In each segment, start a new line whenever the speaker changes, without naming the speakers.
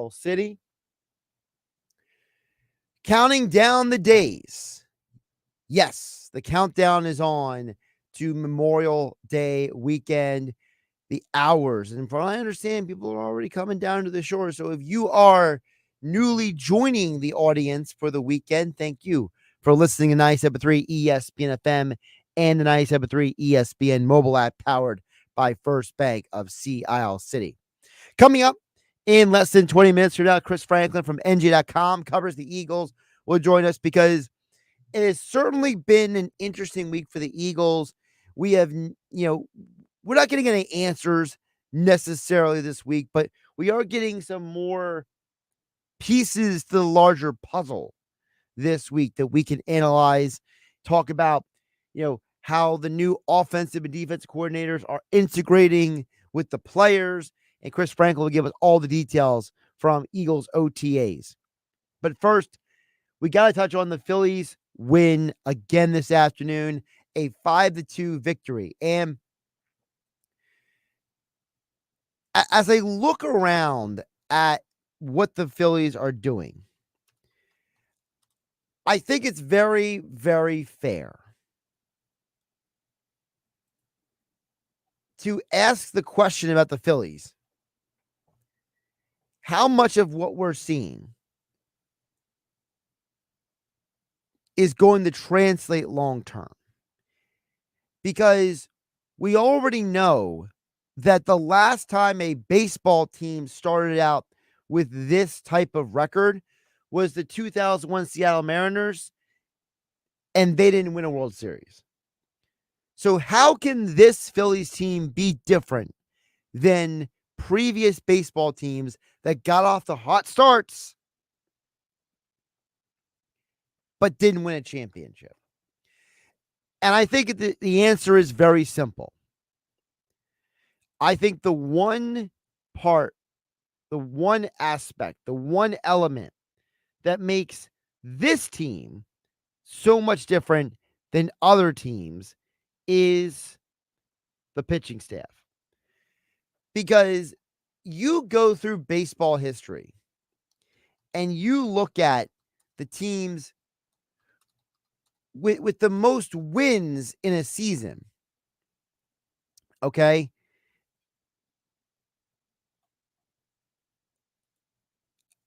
Isle City. Counting down the days. Yes, the countdown is on to Memorial Day weekend. The hours, and from what I understand, people are already coming down to the shore. So if you are newly joining the audience for the weekend, thank you for listening to 97.3 ESPN FM and the 97.3 ESPN mobile app powered by First Bank of Sea Isle City. Coming up in less than 20 minutes from now, Chris Franklin from NJ.com covers the Eagles. Will join us because it has certainly been an interesting week for the Eagles. We have, we're not getting any answers necessarily this week, but we are getting some more pieces to the larger puzzle this week that we can analyze, talk about, how the new offensive and defensive coordinators are integrating with the players. And Chris Franklin will give us all the details from Eagles OTAs. But first, we got to touch on the Phillies win again this afternoon, a 5-2 victory. And as I look around at what the Phillies are doing, I think it's very, very fair to ask the question about the Phillies. How much of what we're seeing is going to translate long term? Because we already know that the last time a baseball team started out with this type of record was the 2001 Seattle Mariners, and they didn't win a World Series. So how can this Phillies team be different than previous baseball teams that got off the hot starts but didn't win a championship? And I think the answer is very simple. I think the one part, the one aspect, the one element that makes this team so much different than other teams is the pitching staff. Because you go through baseball history and you look at the teams with the most wins in a season, okay?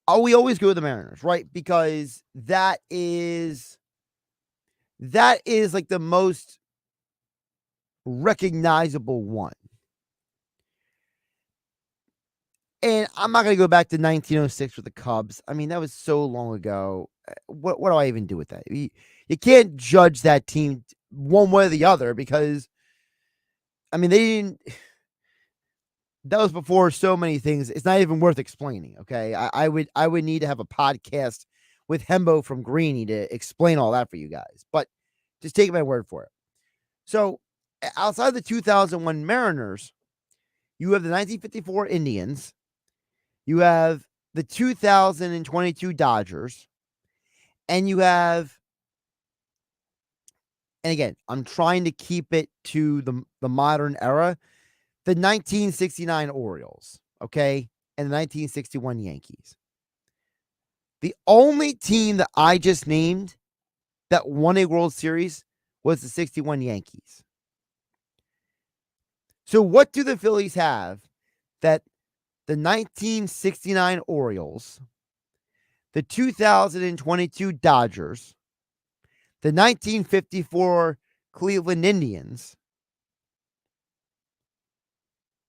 We always go with the Mariners, right? Because that is like the most recognizable one. And I'm not going to go back to 1906 with the Cubs. I mean, that was so long ago. What do I even do with that? You can't judge that team one way or the other because, I mean, they didn't. That was before so many things. It's not even worth explaining. Okay, I would need to have a podcast with Hembo from Greeny to explain all that for you guys. But just take my word for it. So outside the 2001 Mariners, you have the 1954 Indians. You have the 2022 Dodgers. And you have, and again, I'm trying to keep it to the modern era, the 1969 Orioles, okay, and the 1961 Yankees. The only team that I just named that won a World Series was the 61 Yankees. So what do the Phillies have that the 1969 Orioles, the 2022 Dodgers, the 1954 Cleveland Indians,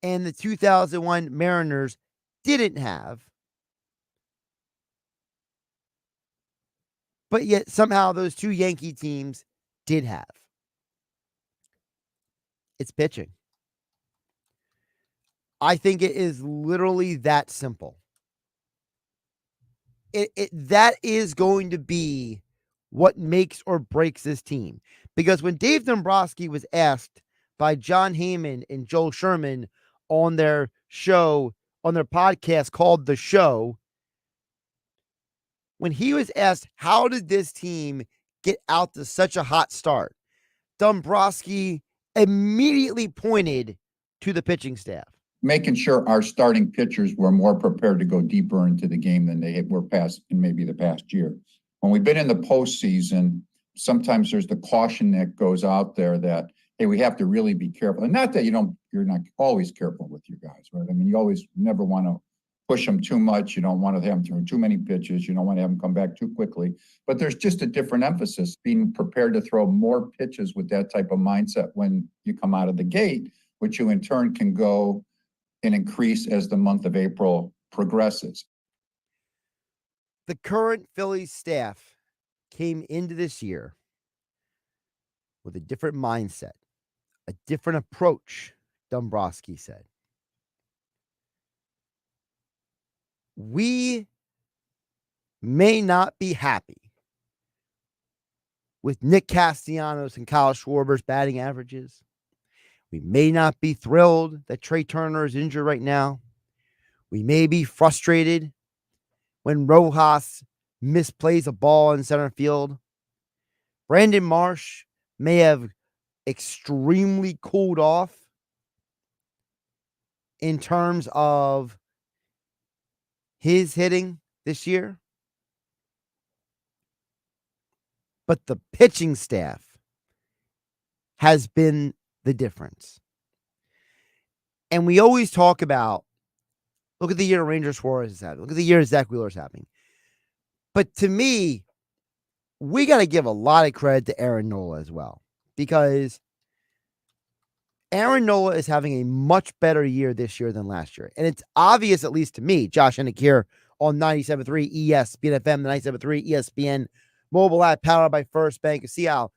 and the 2001 Mariners didn't have, but yet somehow those two Yankee teams did have? It's pitching. I think it is literally that simple. That is going to be what makes or breaks this team. Because when Dave Dombrowski was asked by John Heyman and Joel Sherman on their show, on their podcast called The Show, when he was asked, how did this team get out to such a hot start? Dombrowski immediately pointed to the pitching staff.
making sure our starting pitchers were more prepared to go deeper into the game than they were past in maybe the past year. When we've been in the postseason, sometimes there's the caution that goes out there that, hey, we have to really be careful. And not that you're not always careful with your guys, right? I mean, you always never want to push them too much. You don't want to have them throw too many pitches. You don't want to have them come back too quickly. But there's just a different emphasis, being prepared to throw more pitches with that type of mindset when you come out of the gate, which you in turn can go and increase as the month of April progresses.
The current Phillies staff came into this year with a different mindset, a different approach, Dombrowski said. We may not be happy with Nick Castellanos and Kyle Schwarber's batting averages. We may not be thrilled that Trey Turner is injured right now. We may be frustrated when Rojas misplays a ball in center field. Brandon Marsh may have extremely cooled off in terms of his hitting this year. But the pitching staff has been the difference. And we always talk about, look at the year Ranger Suarez is having. Look at the year Zach Wheeler is having. But to me, we got to give a lot of credit to Aaron Nola as well. Because Aaron Nola is having a much better year this year than last year. And it's obvious, at least to me, Josh Hennick here on 97.3 ESPN FM, the 97.3 ESPN mobile app powered by First Bank of Seattle.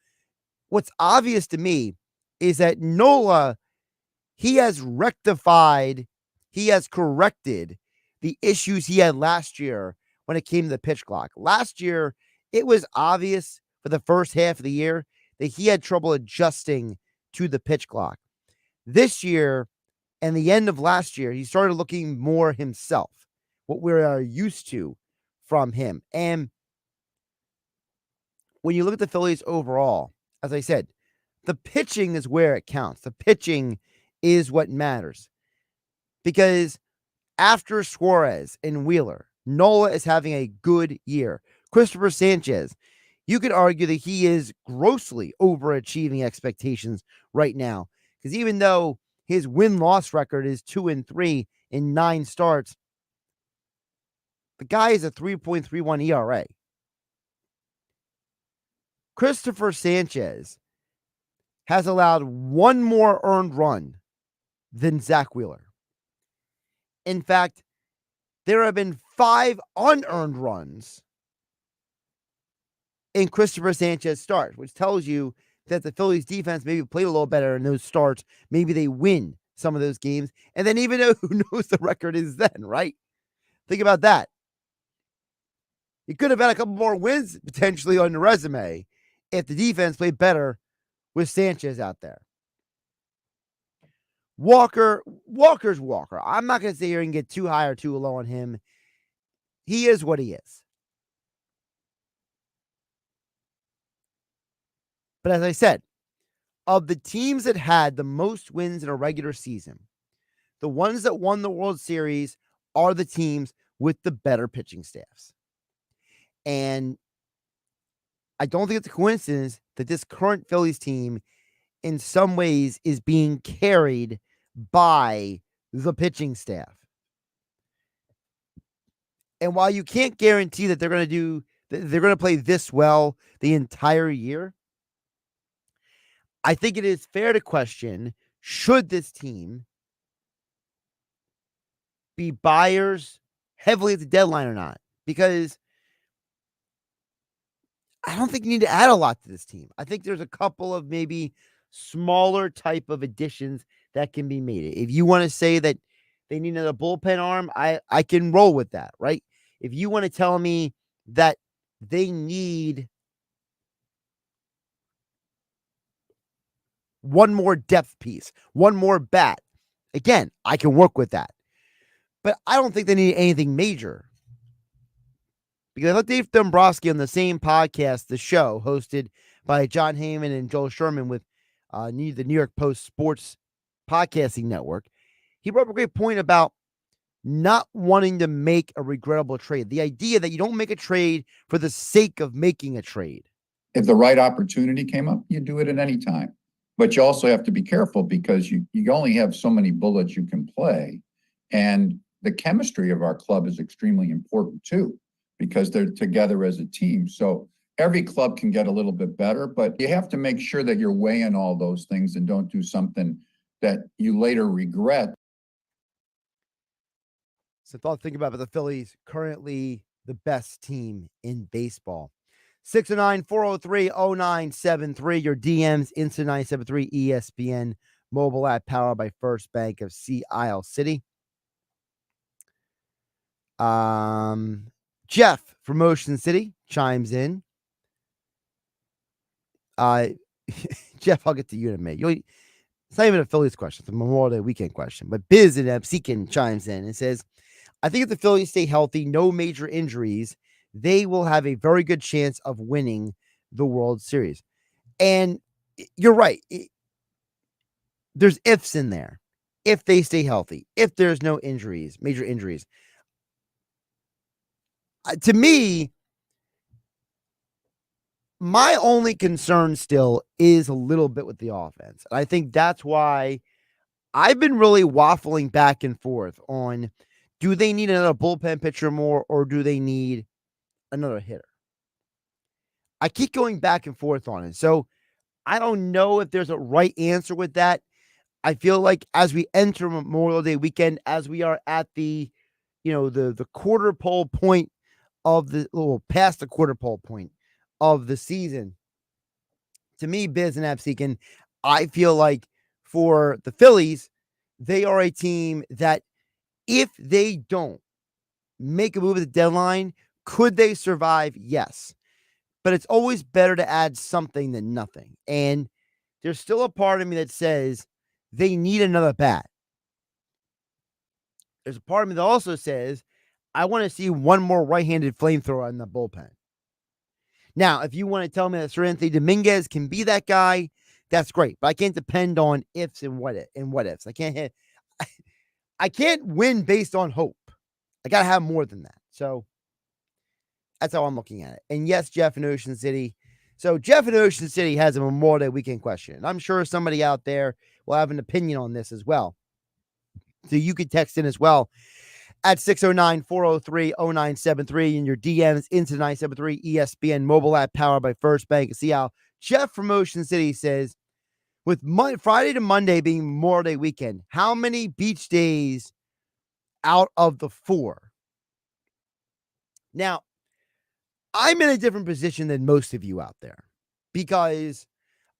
What's obvious to me is that Nola, he has rectified, he has corrected the issues he had last year when it came to the pitch clock. Last year, it was obvious for the first half of the year that he had trouble adjusting to the pitch clock. This year and the end of last year, he started looking more himself, what we are used to from him. And when you look at the Phillies overall, as I said, the pitching is where it counts. The pitching is what matters. Because after Suarez and Wheeler, Nola is having a good year. Christopher Sanchez, you could argue that he is grossly overachieving expectations right now. Because even though his win-loss record is 2-3 in 9 starts, the guy is a 3.31 ERA. Christopher Sanchez has allowed one more earned run than Zach Wheeler. In fact, there have been 5 unearned runs in Christopher Sanchez starts, which tells you that the Phillies defense maybe played a little better in those starts. Maybe they win some of those games. And then even though who knows the record is then, right? Think about that. You could have had a couple more wins potentially on the resume if the defense played better with Sanchez out there. Walker's Walker. I'm not going to sit here and get too high or too low on him. He is what he is. But as I said, of the teams that had the most wins in a regular season, the ones that won the World Series are the teams with the better pitching staffs. And I don't think it's a coincidence that this current Phillies team in some ways is being carried by the pitching staff. And while you can't guarantee that they're going to play this well the entire year, I think it is fair to question, should this team be buyers heavily at the deadline or not? Because I don't think you need to add a lot to this team. I think there's a couple of maybe smaller type of additions that can be made. If you want to say that they need another bullpen arm, I can roll with that, right? If you want to tell me that they need one more depth piece, one more bat, again, I can work with that. But I don't think they need anything major. Because I let Dave Dombrowski on the same podcast, The Show, hosted by John Heyman and Joel Sherman with the New York Post Sports Podcasting Network. he brought up a great point about not wanting to make a regrettable trade. The idea that you don't make a trade for the sake of making a trade.
If the right opportunity came up, you do it at any time. But you also have to be careful because you only have so many bullets you can play. And the chemistry of our club is extremely important too, because they're together as a team. So every club can get a little bit better, but you have to make sure that you're weighing all those things and don't do something that you later regret.
So thought think about the Phillies, currently the best team in baseball. 609-403-0973. Your DMs, Instant 973 ESPN mobile app powered by First Bank of Sea Isle City. Jeff from Ocean City chimes in. Jeff, I'll get to you in a minute. It's not even a Phillies question. It's a Memorial Day weekend question. But Biz and Epsekin chimes in and says, I think if the Phillies stay healthy, no major injuries, they will have a very good chance of winning the World Series. And you're right. There's ifs in there. If they stay healthy, if there's no injuries, major injuries. To me, my only concern still is a little bit with the offense. And I think that's why I've been really waffling back and forth on, do they need another bullpen pitcher more or do they need another hitter? I keep going back and forth on it. So I don't know if there's a right answer with that. I feel like as we enter Memorial Day weekend, as we are at the quarter pole point of past the quarter pole point of the season, to me, Biz and Absekin, I feel like for the Phillies, they are a team that if they don't make a move at the deadline, could they survive? Yes. But it's always better to add something than nothing. And there's still a part of me that says they need another bat. There's a part of me that also says I want to see one more right-handed flamethrower in the bullpen. Now, if you want to tell me that Seranthony Dominguez can be that guy, that's great. But I can't depend on ifs and what ifs. I can't win based on hope. I got to have more than that. So that's how I'm looking at it. And yes, Jeff in Ocean City. So Jeff in Ocean City has a Memorial Day weekend question. And I'm sure somebody out there will have an opinion on this as well. So you could text in as well at 609-403-0973 in your DMs into 973 ESPN mobile app powered by First Bank. See how Jeff from Ocean City says, with Friday to Monday being Memorial Day weekend, how many beach days out of the 4? Now, I'm in a different position than most of you out there because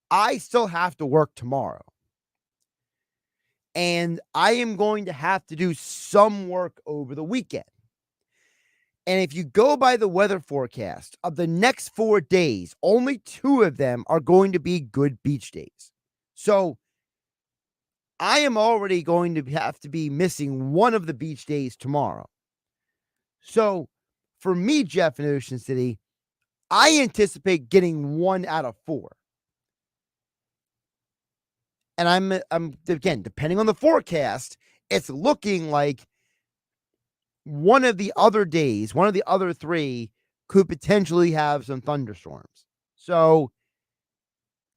I still have to work tomorrow. And I am going to have to do some work over the weekend. And if you go by the weather forecast of the next 4 days, only 2 of them are going to be good beach days. So I am already going to have to be missing one of the beach days tomorrow. So for me, Jeff in Ocean City, I anticipate getting 1 out of 4. And I'm again, depending on the forecast, it's looking like one of the other days, one of the other 3 could potentially have some thunderstorms. So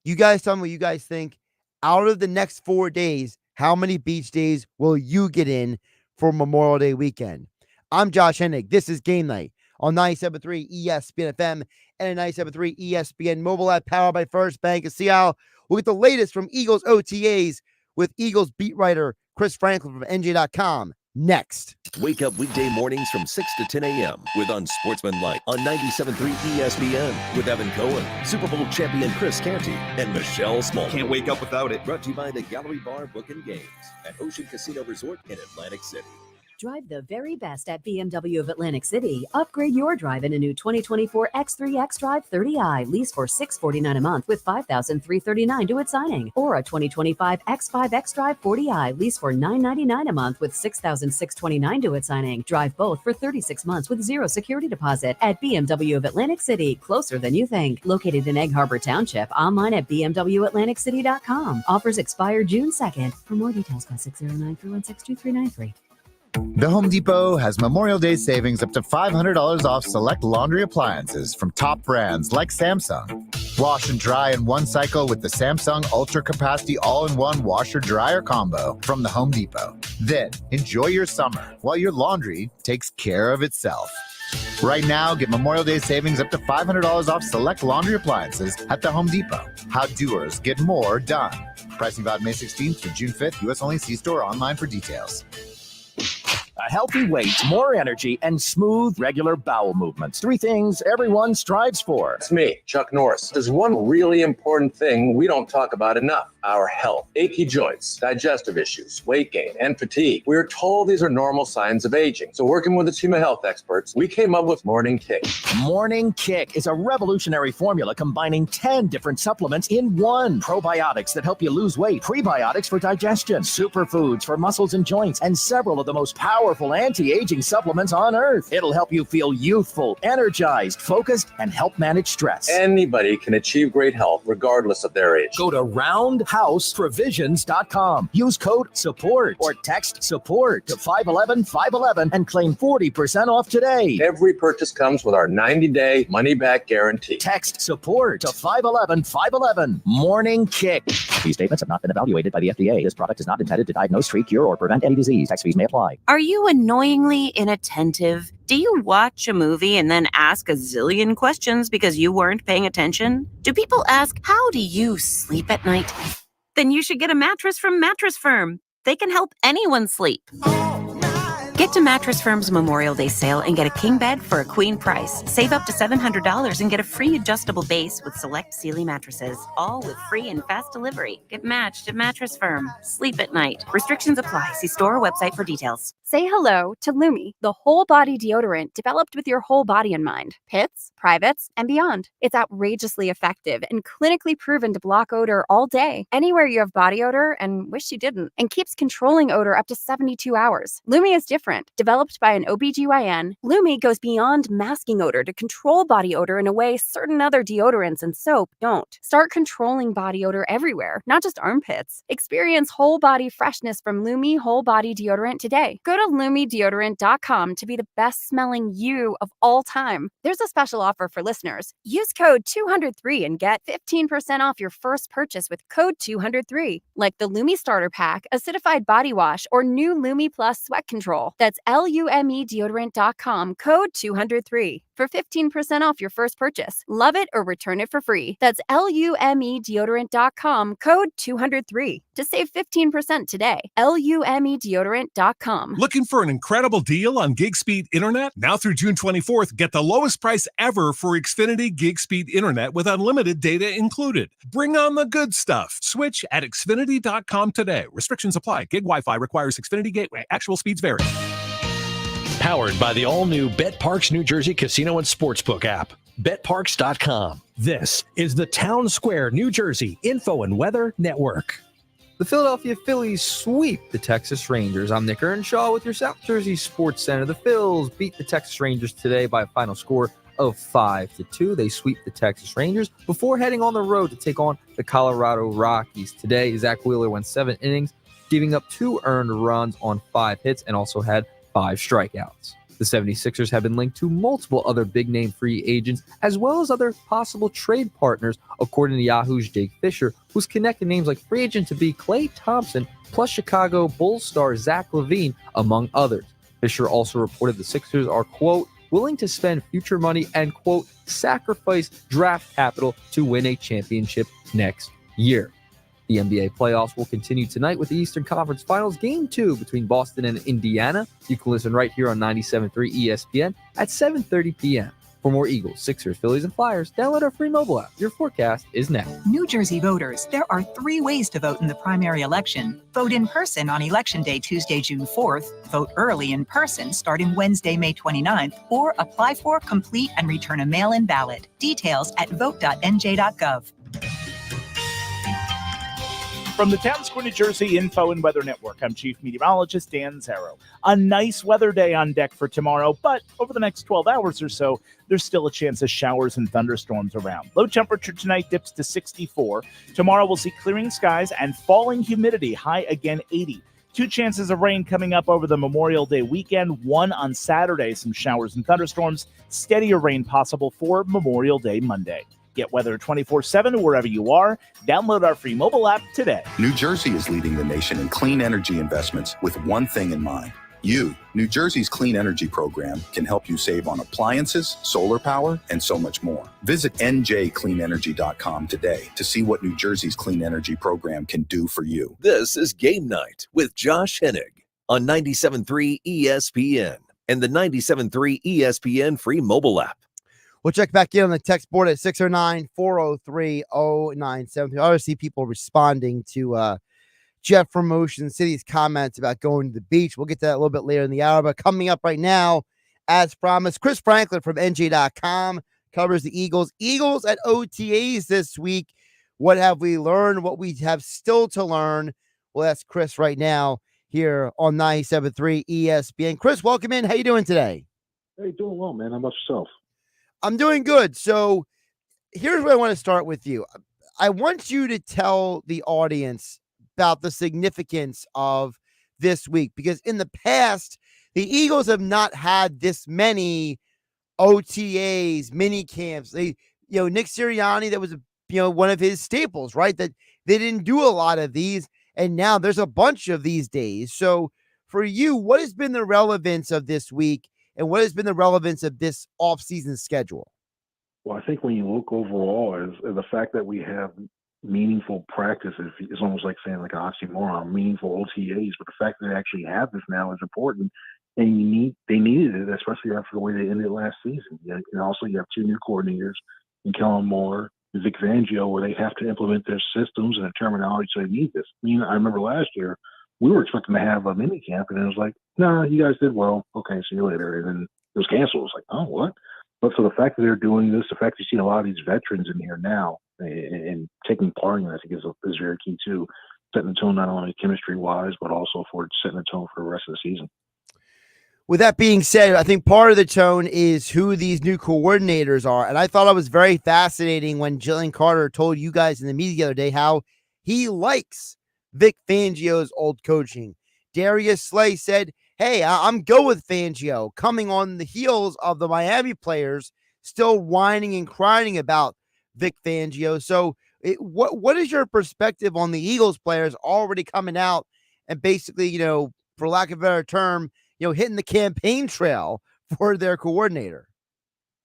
you guys tell me what you guys think. Out of the next 4 days, how many beach days will you get in for Memorial Day weekend? I'm Josh Hennig. This is Game Night on 97.3 ESPN FM and a 97.3 ESPN mobile app powered by First Bank of Seattle. We'll get the latest from Eagles OTAs with Eagles beat writer Chris Franklin from NJ.com next.
Wake up weekday mornings from 6 to 10 a.m. with Unsportsmanlike on 97.3 ESPN with Evan Cohen, Super Bowl champion Chris Canty, and Michelle Small.
Can't wake up without it.
Brought to you by the Gallery Bar Book and Games at Ocean Casino Resort in Atlantic City.
Drive the very best at BMW of Atlantic City. Upgrade your drive in a new 2024 X3 xDrive 30i. Lease for $649 a month with $5,339 due at signing. Or a 2025 X5 xDrive 40i. Lease for $999 a month with $6,629 due at signing. Drive both for 36 months with zero security deposit at BMW of Atlantic City. Closer than you think. Located in Egg Harbor Township. Online at bmwatlanticcity.com. Offers expire June 2nd. For more details, call 609-316-2393.
The Home Depot has Memorial Day savings up to $500 off select laundry appliances from top brands like Samsung. Wash and dry in one cycle with the Samsung Ultra Capacity All-in-One Washer-Dryer Combo from the Home Depot. Then, enjoy your summer while your laundry takes care of itself. Right now, get Memorial Day savings up to $500 off select laundry appliances at the Home Depot. How doers get more done. Pricing valid May 16th to June 5th. U.S. only. See store or online for details.
A healthy weight, more energy, and smooth, regular bowel movements. 3 things everyone strives for.
It's me, Chuck Norris. There's one really important thing we don't talk about enough: our health. Achy joints, digestive issues, weight gain, and fatigue. We are told these are normal signs of aging. So working with a team of health experts, we came up with Morning Kick.
Morning Kick is a revolutionary formula combining 10 different supplements in one. Probiotics that help you lose weight, prebiotics for digestion, superfoods for muscles and joints, and several of the most powerful anti-aging supplements on earth. It'll help you feel youthful, energized, focused, and help manage stress.
Anybody can achieve great health regardless of their age.
Go to roundhouseprovisions.com. Use code SUPPORT or text SUPPORT to 511-511 and claim 40% off today.
Every purchase comes with our 90-day money-back guarantee.
Text SUPPORT to 511-511. Morning Kick. These statements have not been evaluated by the FDA. This product is not intended to diagnose, treat, cure, or prevent any disease. Tax fees may apply.
Are you annoyingly inattentive? Do you watch a movie and then ask a zillion questions because you weren't paying attention? Do people ask, how do you sleep at night? Then you should get a mattress from Mattress Firm. They can help anyone sleep. Get to Mattress Firm's Memorial Day sale and get a king bed for a queen price. Save up to $700 and get a free adjustable base with select Sealy mattresses, all with free and fast delivery. Get matched at Mattress Firm. Sleep at night. Restrictions apply. See store or website for details.
Say hello to Lumi, the whole body deodorant developed with your whole body in mind. Pits, privates, and beyond. It's outrageously effective and clinically proven to block odor all day, anywhere you have body odor and wish you didn't, and keeps controlling odor up to 72 hours. Lumi is different. Developed by an OBGYN, Lumi goes beyond masking odor to control body odor in a way certain other deodorants and soap don't. Start controlling body odor everywhere, not just armpits. Experience whole body freshness from Lumi Whole Body Deodorant today. Go to LumiDeodorant.com to be the best smelling you of all time. There's a special offer for listeners. Use code 203 and get 15% off your first purchase with code 203, like the Lumi Starter Pack, Acidified Body Wash, or new Lumi Plus Sweat Control. That's LumeDeodorant.com, code 203 for 15% off your first purchase. Love it or return it for free. That's LumeDeodorant.com, code 203 to save 15% today. LumeDeodorant.com.
Looking for an incredible deal on gig speed internet? Now through June 24th, get the lowest price ever for Xfinity gig speed internet with unlimited data included. Bring on the good stuff. Switch at Xfinity.com today. Restrictions apply. Gig Wi-Fi requires Xfinity gateway. Actual speeds vary.
Powered by the all-new BetParks New Jersey Casino and Sportsbook app. BetParks.com. This is the Town Square, New Jersey Info and Weather Network.
The Philadelphia Phillies sweep the Texas Rangers. I'm Nick Earnshaw with your South Jersey Sports Center. The Phils beat the Texas Rangers today by a final score of 5-2. They sweep the Texas Rangers before heading on the road to take on the Colorado Rockies. Today, Zach Wheeler went 7 innings, giving up 2 earned runs on 5 hits and also had 5 strikeouts. The 76ers have been linked to multiple other big-name free agents, as well as other possible trade partners, according to Yahoo's Jake Fisher, who's connected names like free agent to be Klay Thompson, plus Chicago Bulls star Zach LaVine, among others. Fisher also reported the Sixers are, quote, willing to spend future money and, quote, sacrifice draft capital to win a championship next year. The NBA playoffs will continue tonight with the Eastern Conference Finals Game 2 between Boston and Indiana. You can listen right here on 97.3 ESPN at 7:30 p.m. For more Eagles, Sixers, Phillies, and Flyers, download our free mobile app. Your forecast is next.
New Jersey voters, there are 3 ways to vote in the primary election. Vote in person on Election Day, Tuesday, June 4th. Vote early in person starting Wednesday, May 29th. Or apply for, complete, and return a mail-in ballot. Details at vote.nj.gov.
From the Town Square, New Jersey Info and Weather Network, I'm Chief Meteorologist Dan Zarrow. A nice weather day on deck for tomorrow, but over the next 12 hours or so, there's still a chance of showers and thunderstorms around. Low temperature tonight dips to 64. Tomorrow we'll see clearing skies and falling humidity, high again 80. 2 chances of rain coming up over the Memorial Day weekend, 1 on Saturday, some showers and thunderstorms, steadier rain possible for Memorial Day Monday. Get weather 24/7 wherever you are. Download our free mobile app today.
New Jersey is leading the nation in clean energy investments with one thing in mind. You, New Jersey's clean energy program, can help you save on appliances, solar power, and so much more. Visit njcleanenergy.com today to see what New Jersey's clean energy program can do for you.
This is Game Night with Josh Hennig on 97.3 ESPN and the 97.3 ESPN free mobile app.
We'll check back in on the text board at 609-403-0973. I already see people responding to Jeff from Ocean City's comments about going to the beach. We'll get to that a little bit later in the hour. But coming up right now, as promised, Chris Franklin from NJ.com covers the Eagles. Eagles at OTAs this week. What have we learned? What we have still to learn? Well, that's Chris right now here on 97.3 ESPN. Chris, welcome in. How you doing today?
Hey, doing well, man. How about yourself?
I'm doing good. So here's where I want to start with you. I want you to tell the audience about the significance of this week, because in the past, the Eagles have not had this many OTAs, mini camps. Nick Sirianni, that was, one of his staples, right? That they didn't do a lot of these, and now there's a bunch of these days. So for you, what has been the relevance of this week? And what has been the relevance of this off-season schedule?
Well, I think when you look overall, is the fact that we have meaningful practices is almost like saying like an oxymoron, meaningful OTAs. But the fact that they actually have this now is important, and they needed it, especially after the way they ended last season. And also you have 2 new coordinators, in Kellen Moore, Vic Fangio, where they have to implement their systems and their terminology, so they need this. I remember last year we were expecting to have a mini camp, and it was like, no, you guys did well. Okay, see you later. And then it was canceled. It was like, oh, what? But so the fact that they're doing this, the fact that you see a lot of these veterans in here now and taking part in it, I think is very key too. Setting the tone not only chemistry-wise, but also for setting the tone for the rest of the season.
With that being said, I think part of the tone is who these new coordinators are. And I thought it was very fascinating when Jillian Carter told you guys in the media the other day how he likes Vic Fangio's old coaching. Darius Slay said, hey, I'm good with Fangio, coming on the heels of the Miami players still whining and crying about Vic Fangio. So what is your perspective on the Eagles players already coming out and basically, for lack of a better term, hitting the campaign trail for their coordinator?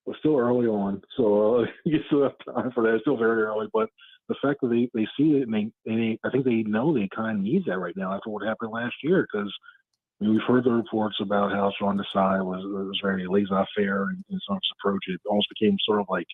Well, still early on, so you still have time for that. It's still very early, but the fact that they see it and they I think they know they kind of need that right now after what happened last year, because we've heard the reports about how Sean Desai was very laissez-faire in some of his approach. It almost became sort of like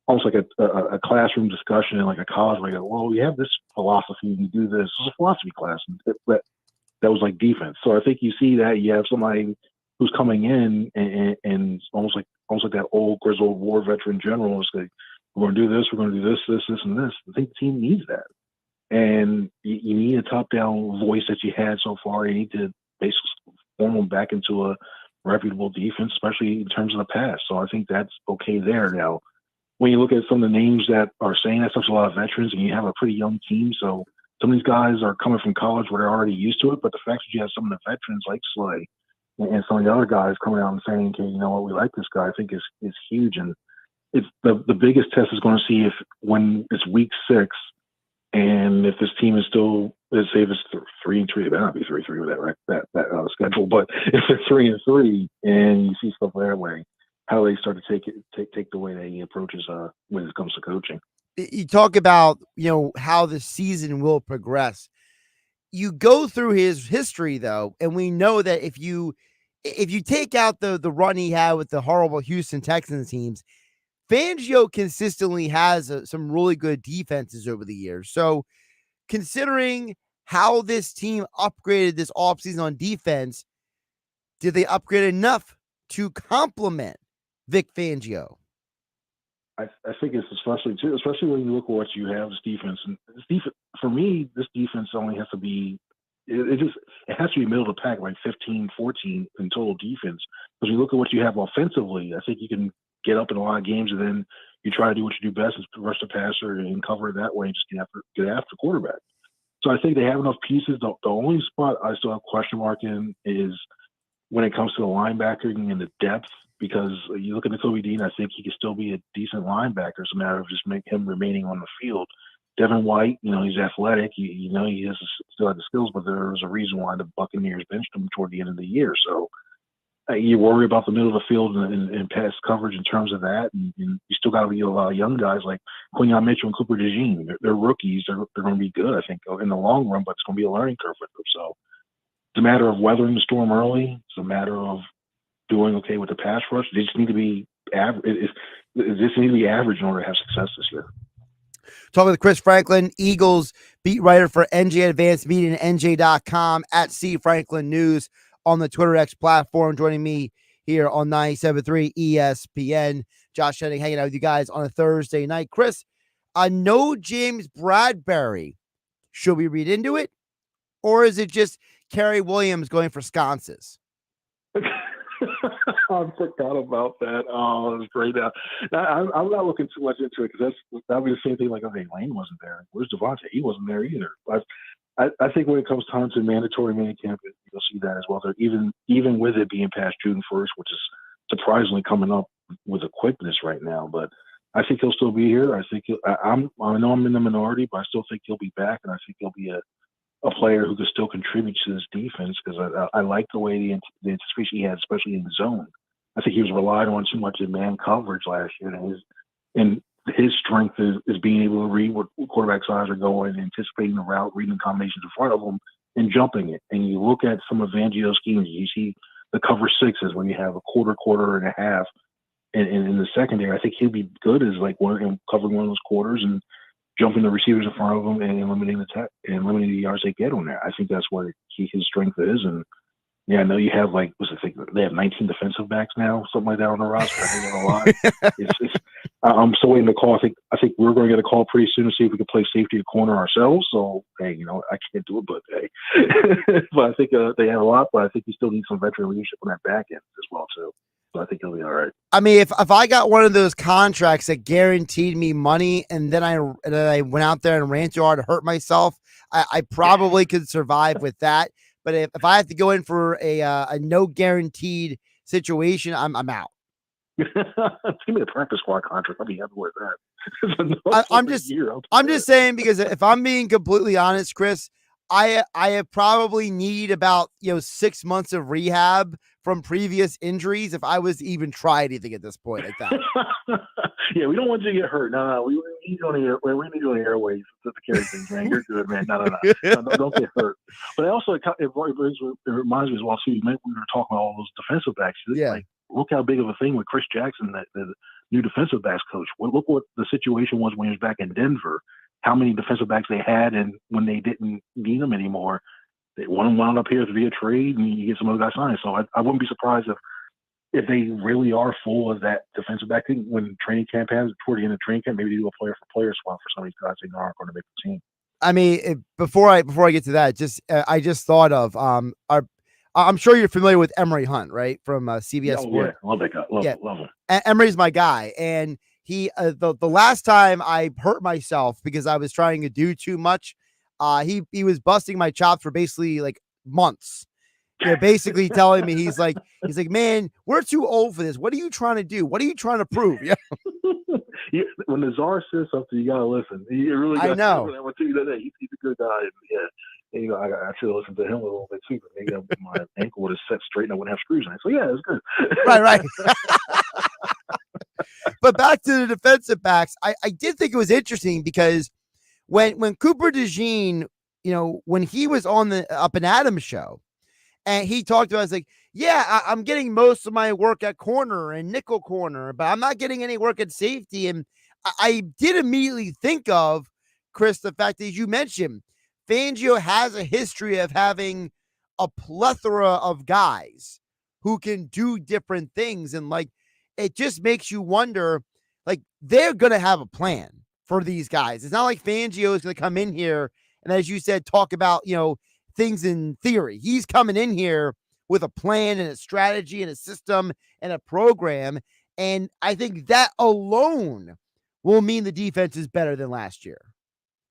almost like a classroom discussion in like a college. Like, well, we have this philosophy, we do this. It's a philosophy class, and that was like defense. So I think you see that you have somebody who's coming in and almost like that old grizzled war veteran general is like, we're going to do this, we're going to do this, and this. I think the team needs that. And you need a top-down voice that you had so far. You need to basically form them back into a reputable defense, especially in terms of the pass. So I think that's okay there. Now, when you look at some of the names that are saying that, such a lot of veterans, and you have a pretty young team, so some of these guys are coming from college where they're already used to it, but the fact that you have some of the veterans like Slay and some of the other guys coming out and saying, okay, you know what, we like this guy, I think is huge. And it's the biggest test is going to see if when it's week 6 and if this team is still, let's say if it's 3-3, it better not be 3-3 with that schedule, but if it's 3-3 and you see stuff their way, how they start to take the way that he approaches when it comes to coaching.
You talk about, how the season will progress. You go through his history though, and we know that if you if you take out the run he had with the horrible Houston Texans teams, Fangio consistently has some really good defenses over the years. So considering how this team upgraded this offseason on defense, did they upgrade enough to complement Vic Fangio?
I think it's especially when you look at what you have, this defense. And this defense, for me, this defense only has to be, it has to be middle of the pack, like 15, 14 in total defense. Because you look at what you have offensively, I think you can get up in a lot of games, and then you try to do what you do best, is rush the passer and cover it that way and just get after quarterback. So I think they have enough pieces. The only spot I still have question mark in is when it comes to the linebacking and the depth, because you look at Nakobe Dean, I think he could still be a decent linebacker. It's a matter of just make him remaining on the field. Devin White, he's athletic. He still has the skills, but there was a reason why the Buccaneers benched him toward the end of the year. So you worry about the middle of the field and pass coverage in terms of that. And you still got to be a lot of young guys like Quinyon Mitchell and Cooper DeJean. They're rookies. They're going to be good, I think, in the long run, but it's going to be a learning curve with them. So it's a matter of weathering the storm early. It's a matter of doing okay with the pass rush. They just need to be average. This need to be average in order to have success this year.
Talking with Chris Franklin, Eagles beat writer for NJ Advanced Media and NJ.com, at C Franklin News on the Twitter X platform. Joining me here on 97.3 ESPN. Josh Henning hanging out with you guys on a Thursday night. Chris, no James Bradbury. Should we read into it? Or is it just Kerry Williams going for sconces?
I forgot about that. Oh, it was great. I'm not looking too much into it because that'd be the same thing. Like, okay, Lane wasn't there. Where's Devontae? He wasn't there either. I think when it comes time to mandatory minicamp, you'll see that as well. There, even with it being past June 1st, which is surprisingly coming up with a quickness right now. But I think he'll still be here. I think I know I'm in the minority, but I still think he'll be back, and I think he'll be a player who can still contribute to this defense, because I like the way the anticipation he had, especially in the zone. I think he was relied on too much in man coverage last year, and his strength is being able to read what quarterback's eyes are going, anticipating the route, reading the combinations in front of them, and jumping it. And you look at some of Fangio's schemes, you see the cover sixes when you have a quarter and a half, and in the secondary, I think he'll be good as like covering one of those quarters and jumping the receivers in front of them and limiting the yards they get on there. I think that's what his strength is. And yeah, I know you have they have 19 defensive backs now, something like that on the roster. I think that's a lot. I'm still waiting to call. I think we're going to get a call pretty soon to see if we can play safety at corner ourselves. So hey, I can't do it, but hey, but I think they have a lot. But I think you still need some veteran leadership on that back end as well too. So I think he'll be all right.
I mean, if I got one of those contracts that guaranteed me money, and then I went out there and ran too hard to hurt myself, I probably could survive with that. But if I have to go in for a no guaranteed situation, I'm out.
Give me a practice squad contract. I'll be happy with that.
I'm just saying, because if I'm being completely honest, Chris, I have probably need about 6 months of rehab from previous injuries if I was to even try anything at this point like that.
Yeah, we don't want you to get hurt. No, we need you on the airways to carry things, man. You're good, man. No, don't get hurt. But also, it reminds me as well too. We were talking about all those defensive backs.
Yeah.
Like, look how big of a thing with Chris Jackson, the new defensive backs coach. Look what the situation was when he was back in Denver. How many defensive backs they had, and when they didn't need them anymore, one wound up here via trade, and you get some other guys signed. So I wouldn't be surprised if they really are full of that defensive back thing when training camp has, toward the end of training camp, maybe do a player for player swap for some of these guys they aren't going to make the team.
I mean, before I get to that, I just thought of I'm sure you're familiar with Emery Hunt, right, from CBS Sports.
Yeah, love that guy. Love him.
Emery's my guy, and he the last time I hurt myself because I was trying to do too much, he was busting my chops for basically like months. Basically telling me he's like, man, we're too old for this. What are you trying to do? What are you trying to prove? Yeah.
When the czar says something, you gotta listen. You really got.
I know.
I want to tell you that he's a good guy. And, yeah, I should listen to him a little bit too. But maybe my ankle would have set straight and I wouldn't have screws in it. So yeah, it's good.
Right. But back to the defensive backs, I did think it was interesting because when Cooper DeJean, when he was on the Up and Adams show, and he talked about, it's like, yeah, I'm getting most of my work at corner and nickel corner, but I'm not getting any work at safety. And I did immediately think of, Chris, the fact that you mentioned Fangio has a history of having a plethora of guys who can do different things. And like, it just makes you wonder, like, they're going to have a plan for these guys. It's not like Fangio is going to come in here and, as you said, talk about, things in theory. He's coming in here with a plan and a strategy and a system and a program. And I think that alone will mean the defense is better than last year.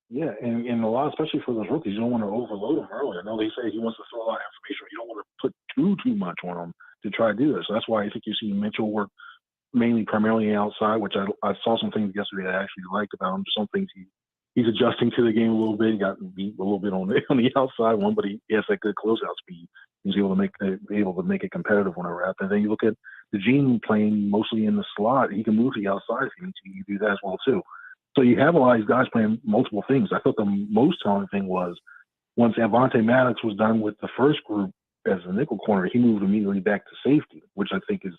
Yeah, and a lot, especially for those rookies, you don't want to overload them early. I know they say he wants to throw a lot of information, but you don't want to put too much on them to try to do this. So that's why I think you see Mitchell work primarily outside, which I saw some things yesterday that I actually liked about him. Just some things he's adjusting to the game a little bit. He got beat a little bit on the outside one, but he has that good closeout speed. He's able to make it competitive when I wrap. And then you look at the Gene playing mostly in the slot. He can move to the outside if he needs to. He can do that as well too. So you have a lot of these guys playing multiple things. I thought the most telling thing was once Avonte Maddox was done with the first group as a nickel corner, he moved immediately back to safety, which I think is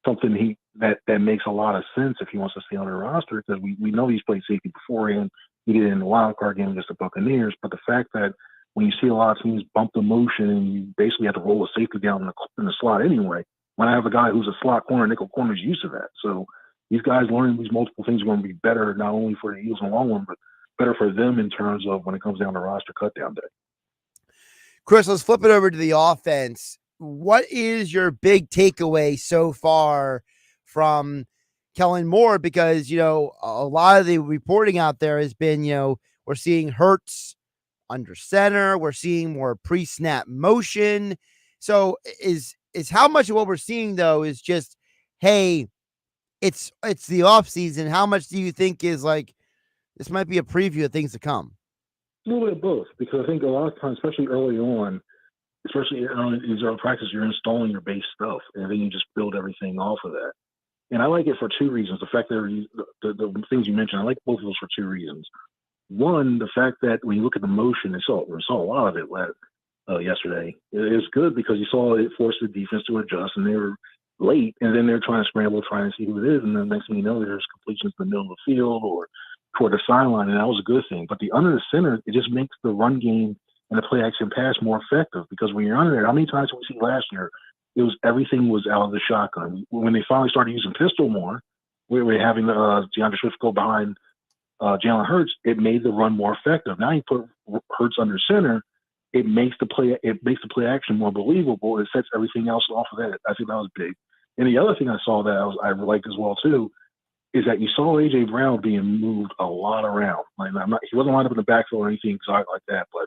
something that makes a lot of sense if he wants to stay on the roster, because we know he's played safety beforehand. He did it in the wild card game against the Buccaneers. But the fact that when you see a lot of teams bump the motion and you basically have to roll a safety down in the slot anyway, when I have a guy who's a slot corner, nickel corner is used to that. So these guys learning these multiple things are going to be better, not only for the Eagles in the long run, but better for them in terms of when it comes down to roster cutdown day.
Chris, let's flip it over to the offense. What is your big takeaway so far from Kellen Moore? Because, a lot of the reporting out there has been, we're seeing Hurts under center. We're seeing more pre-snap motion. So is how much of what we're seeing, though, is just, hey, it's the offseason. How much do you think is like, this might be a preview of things to come?
A little bit of both, because I think a lot of times, especially early on, especially in these early practice, you're installing your base stuff, and then you just build everything off of that. And I like it for two reasons. The fact that the things you mentioned, I like both of those for two reasons. One, the fact that when you look at the motion, we saw a lot of it yesterday. It was good because you saw it forced the defense to adjust, and they were late, and then they're trying to scramble, trying to see who it is, and then next thing you know, there's completions in the middle of the field or toward the sideline, and that was a good thing. But the under the center, it just makes the run game and the play action pass more effective, because when you're under there, how many times did we see last year? Everything was out of the shotgun. When they finally started using pistol more, we were having DeAndre Swift go behind Jalen Hurts. It made the run more effective. Now you put Hurts under center, it makes the play action more believable. It sets everything else off of that. I think that was big. And the other thing I saw that I liked as well too is that you saw A.J. Brown being moved a lot around. He wasn't lined up in the backfield or anything exotic like that, but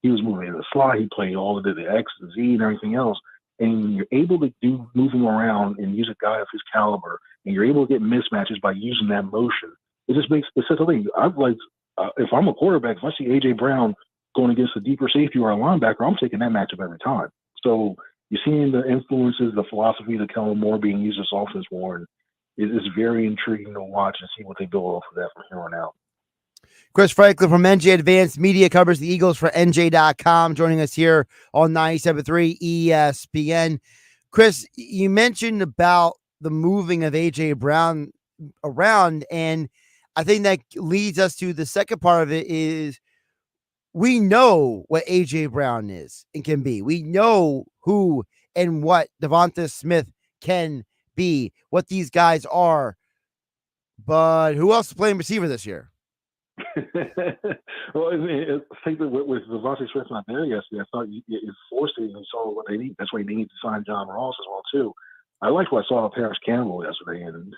he was moving in the slot. He played all of the X, the Z, and everything else. And you're able to do moving around and use a guy of his caliber, and you're able to get mismatches by using that motion. It just makes specifically. If I'm a quarterback, if I see A.J. Brown going against a deeper safety or a linebacker, I'm taking that matchup every time. So you're seeing the influences, the philosophy of Kellen Moore being used as offense more, and it is very intriguing to watch and see what they build off of that from here on out.
Chris Franklin from NJ Advanced Media covers the Eagles for NJ.com, joining us here on 97.3 ESPN. Chris, you mentioned about the moving of A.J. Brown around, and I think that leads us to the second part of it is we know what A.J. Brown is and can be. We know who and what Devonta Smith can be, what these guys are. But who else is playing receiver this year?
Well, I think that with Devonta Smith not there yesterday, I thought it forced it, and you saw what they need. That's why they need to sign John Ross as well too. I liked what I saw of Paris Campbell yesterday, and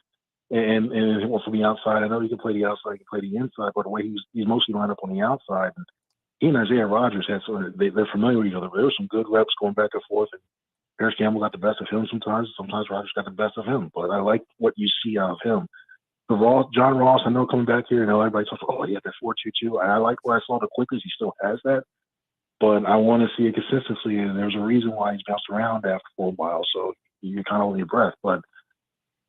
from the outside, I know he can play the outside, he can play the inside, but the way he's mostly lined up on the outside. And he and Isaiah Rodgers had they're familiar with each other. There were some good reps going back and forth, and Paris Campbell got the best of him sometimes. Sometimes Rodgers got the best of him. But I like what you see out of him. John Ross, I know coming back here, everybody talks, he had that 4.22. I like what I saw the quickness. He still has that. But I want to see a consistency, and there's a reason why he's bounced around after for a while. So you're kind of on your breath. But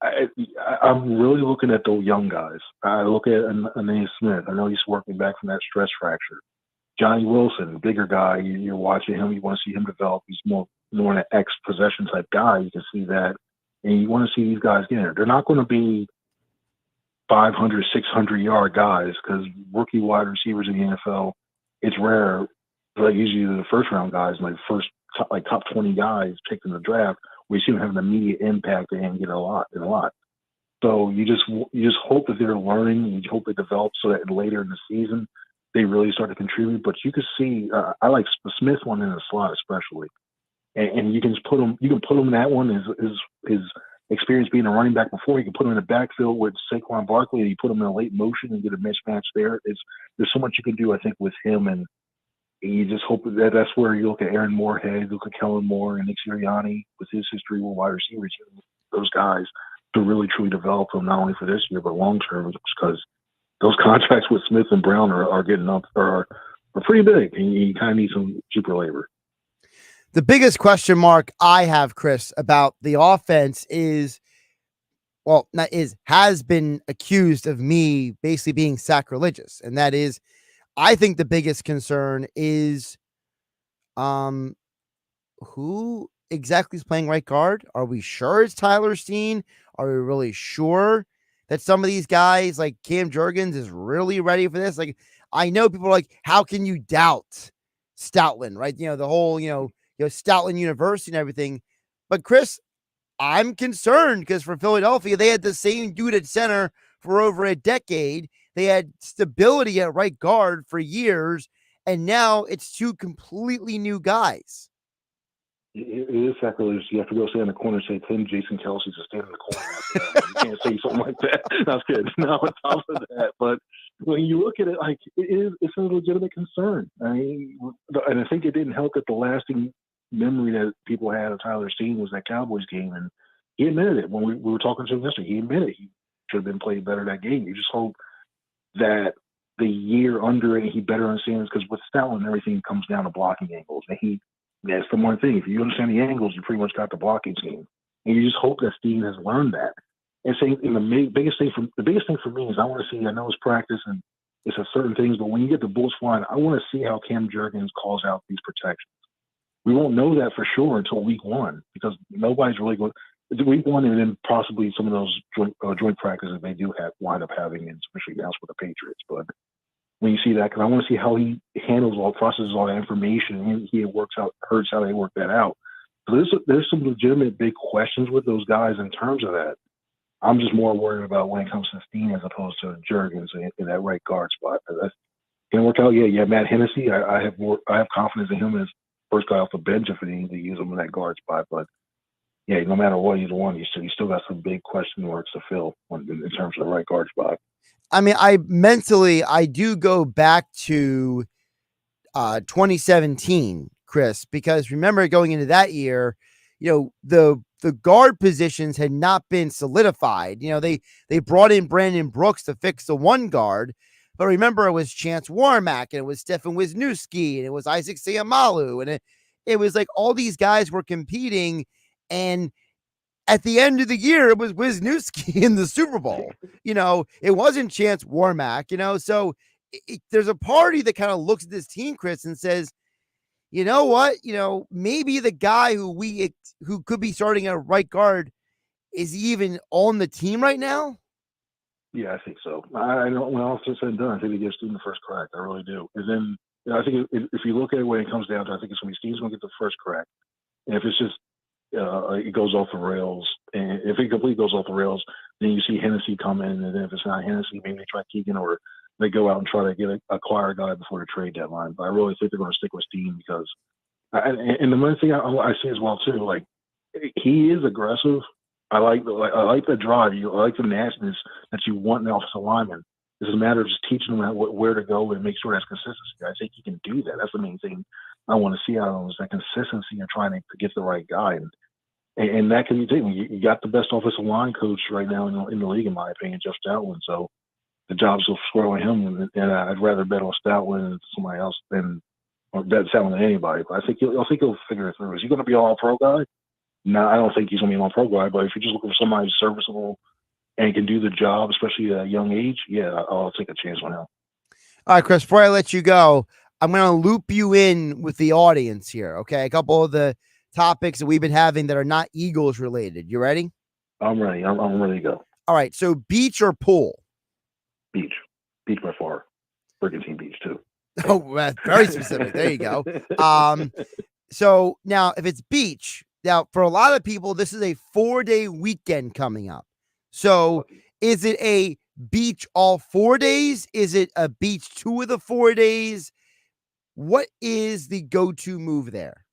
I'm really looking at those young guys. I look at Anais Smith. I know he's working back from that stress fracture. Johnny Wilson, bigger guy. You're watching him. You want to see him develop. He's more more an X possession type guy, you can see that. And you want to see these guys get there. They're not going to be 500, 600-yard guys because rookie wide receivers in the NFL, it's rare. Like usually the first-round guys, like top 20 guys picked in the draft, we see them have an immediate impact and get a lot. So you just hope that they're learning. You hope they develop so that later in the season they really start to contribute. But you can see, I like the Smith one in the slot especially, and you can just put him. You can put him in that one. His experience being a running back before, you can put him in the backfield with Saquon Barkley, and you put him in a late motion and get a mismatch there. There's so much you can do, I think, with him, and you just hope that that's where you look at Aaron Moorhead, look at Kellen Moore, and Nick Sirianni with his history with wide receivers. Those guys to really truly develop them not only for this year but long term, because those contracts with Smith and Brown are getting up are pretty big, and you kind of need some cheaper labor.
The biggest question mark I have, Chris, about the offense has been accused of me basically being sacrilegious, and that is, I think the biggest concern is, who exactly is playing right guard? Are we sure it's Tyler Steen? Are we really sure that some of these guys like Cam Jurgens is really ready for this? Like, I know people are like, how can you doubt Stoutland, right? The whole, Stoutland University and everything. But Chris, I'm concerned because for Philadelphia, they had the same dude at center for over a decade. They had stability at right guard for years, and now it's two completely new guys.
It is sacrilegious. You have to go stay in the corner and say, Tim Jason Kelsey to stand in the corner. You can't say something like that. That's good. No, on top of that. But when you look at it, like, it's a legitimate concern. I mean, and I think it didn't help that the lasting memory that people had of Tyler Steen was that Cowboys game. And he admitted it when we were talking to him yesterday. He admitted he should have been played better that game. You just hope that the year under it, he better understands, because with Stoutland, everything comes down to blocking angles. And that's the one thing. If you understand the angles, you pretty much got the blocking scheme. And you just hope that Steen has learned that. And the biggest thing for me is I want to see, I know it's practice and it's a certain things, but when you get the bullets flying, I want to see how Cam Jurgens calls out these protections. We won't know that for sure until week 1, because nobody's really going to week 1, and then possibly some of those joint practices they do wind up having, and especially now with the Patriots. But when you see that, because I want to see how he processes all that information, and he heard how they work that out. So there's some legitimate big questions with those guys in terms of that. I'm just more worried about when it comes to Steen as opposed to Jurgens in that right guard spot. That's going to work out. Yeah, Matt Hennessy, I have confidence in him as first guy off the bench if they need to use him in that guard spot. But yeah, no matter what, either one, you still got some big question marks to fill in terms of the right guard spot.
I mean, I do go back to 2017, Chris, because remember going into that year, the guard positions had not been solidified. They brought in Brandon Brooks to fix the one guard, but remember it was Chance Warmack, and it was Stefan Wisniewski, and it was Isaac Seumalo, and it was like all these guys were competing, and at the end of the year, it was Wisniewski in the Super Bowl. It wasn't Chance Warmack, so there's a party that kind of looks at this team, Chris, and says, you know what, maybe the guy who could be starting at right guard is even on the team right now.
Yeah, I think so. I know when all is said and done, I think he gives Steen the first crack. I really do. And then I think if you look at it when it comes down to, I think it's going to be Steen's going to get the first crack. And if it's just it goes off the rails, and if it completely goes off the rails, then you see Hennessy come in, and then if it's not Hennessy, maybe they try Keegan, or they go out and try to acquire a guy before the trade deadline. But I really think they're going to stick with Steen because, and the one thing I see as well too, like, he is aggressive. I like the drive. I like the nastiness that you want in the offensive lineman. It's a matter of just teaching them where to go and make sure that's consistency. I think he can do that. That's the main thing I want to see out of him, is that consistency and trying to get the right guy. And that can be taken. You got the best offensive line coach right now in the league, in my opinion, Jeff Stoutland. So the job's will square on him, and I'd rather bet on Stoutland than somebody else or bet Stoutland than anybody. But I think he'll figure it through. Is he going to be an all-pro guy? No, I don't think he's going to be an all-pro guy. But if you're just looking for somebody who's serviceable and can do the job, especially at a young age, yeah, I'll take a chance on him.
All right, Chris, before I let you go, I'm going to loop you in with the audience here, okay? A couple of the topics that we've been having that are not Eagles related. You ready?
I'm ready. I'm ready to go.
All right. So beach or pool?
Beach by far. Brigantine Beach too.
Oh, very specific. There you go. So now if it's beach, now for a lot of people, this is a 4-day weekend coming up. So is it a beach all 4 days? Is it a beach 2 of the 4 days? What is the go-to move there?